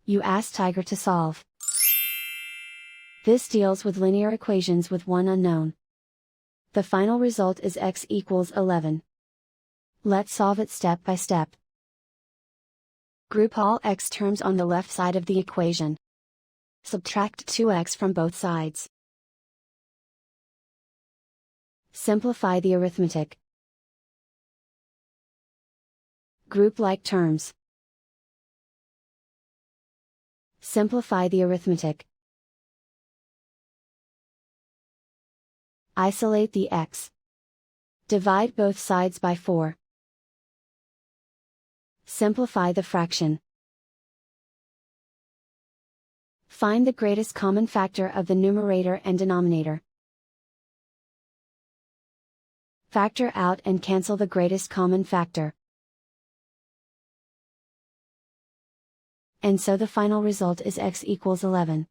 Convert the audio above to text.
You ask Tiger to solve. This deals with linear equations with one unknown. The final result is x equals 11. Let's solve it step by step. Group all x terms on the left side of the equation. Subtract 2x from both sides. Simplify the arithmetic. Group like terms. Simplify the arithmetic. Isolate the x. Divide both sides by 4. Simplify the fraction. Find the greatest common factor of the numerator and denominator. Factor out and cancel the greatest common factor. And so the final result is x equals 11.